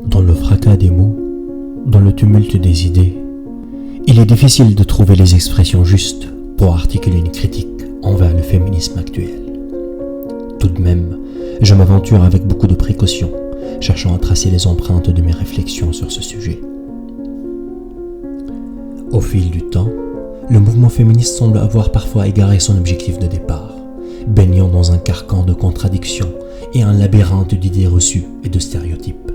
Dans le fracas des mots, dans le tumulte des idées, il est difficile de trouver les expressions justes pour articuler une critique envers le féminisme actuel. Tout de même, je m'aventure avec beaucoup de précaution, cherchant à tracer les empreintes de mes réflexions sur ce sujet. Au fil du temps, le mouvement féministe semble avoir parfois égaré son objectif de départ, baignant dans un carcan de contradictions et un labyrinthe d'idées reçues et de stéréotypes.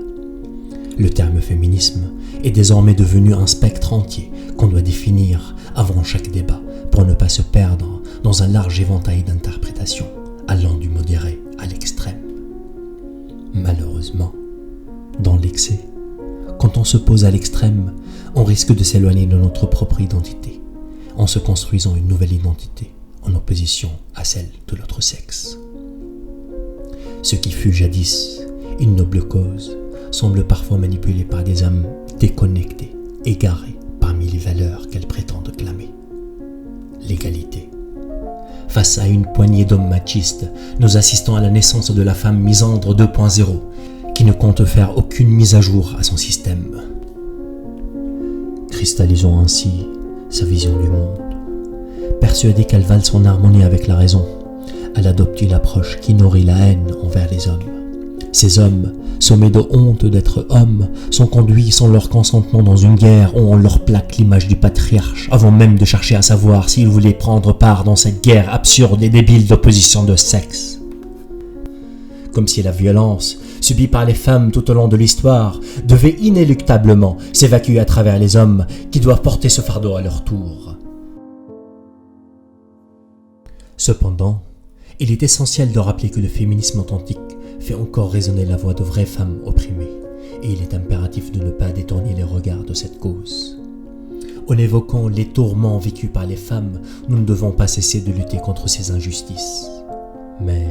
Le terme féminisme est désormais devenu un spectre entier qu'on doit définir avant chaque débat pour ne pas se perdre dans un large éventail d'interprétations allant du modéré à l'extrême. Malheureusement, dans l'excès, quand on se pose à l'extrême, on risque de s'éloigner de notre propre identité, en se construisant une nouvelle identité en opposition à celle de l'autre sexe. Ce qui fut jadis une noble cause semble parfois manipulé par des hommes déconnectés, égarés parmi les valeurs qu'elles prétendent clamer. L'égalité. Face à une poignée d'hommes machistes, nous assistons à la naissance de la femme misandre 2.0, qui ne compte faire aucune mise à jour à son système. Cristallisons ainsi sa vision du monde. Persuadée qu'elle valse en harmonie avec la raison, elle adopte une approche qui nourrit la haine envers les hommes. Ces hommes, sommés de honte d'être hommes, sont conduits sans leur consentement dans une guerre où on leur plaque l'image du patriarche, avant même de chercher à savoir s'ils voulaient prendre part dans cette guerre absurde et débile d'opposition de sexe. Comme si la violence subie par les femmes tout au long de l'histoire devait inéluctablement s'évacuer à travers les hommes qui doivent porter ce fardeau à leur tour. Cependant, il est essentiel de rappeler que le féminisme authentique fait encore résonner la voix de vraies femmes opprimées, et il est impératif de ne pas détourner les regards de cette cause. En évoquant les tourments vécus par les femmes, nous ne devons pas cesser de lutter contre ces injustices. Mais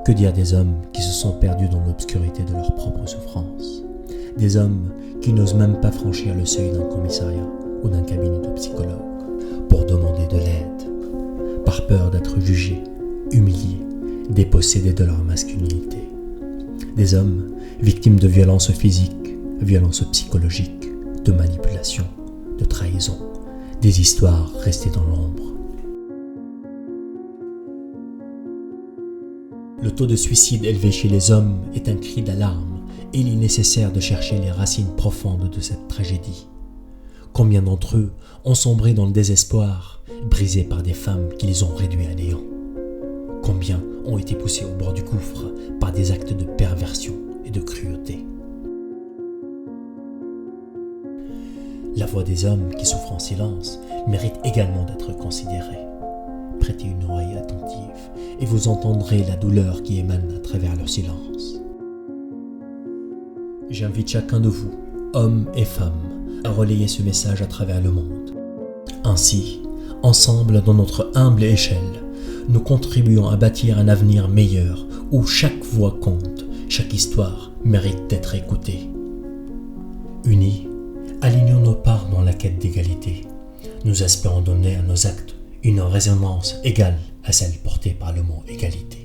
que dire des hommes qui se sont perdus dans l'obscurité de leur propre souffrance? Des hommes qui n'osent même pas franchir le seuil d'un commissariat ou d'un cabinet de psychologue pour demander de l'aide, par peur d'être jugés, humiliés, dépossédés de leur masculinité. Des hommes victimes de violences physiques, violences psychologiques, de manipulation, de trahison, des histoires restées dans l'ombre. Le taux de suicide élevé chez les hommes est un cri d'alarme et il est nécessaire de chercher les racines profondes de cette tragédie. Combien d'entre eux ont sombré dans le désespoir, brisés par des femmes qui les ont réduits à néant? Combien ont été poussés au bord du gouffre par des actes de perversion et de cruauté? La voix des hommes qui souffrent en silence mérite également d'être considérée. Prêtez une oreille attentive et vous entendrez la douleur qui émane à travers leur silence. J'invite chacun de vous, hommes et femmes, à relayer ce message à travers le monde. Ainsi, ensemble dans notre humble échelle, nous contribuons à bâtir un avenir meilleur où chaque voix compte, chaque histoire mérite d'être écoutée. Unis, alignons nos parts dans la quête d'égalité. Nous espérons donner à nos actes une résonance égale à celle portée par le mot égalité.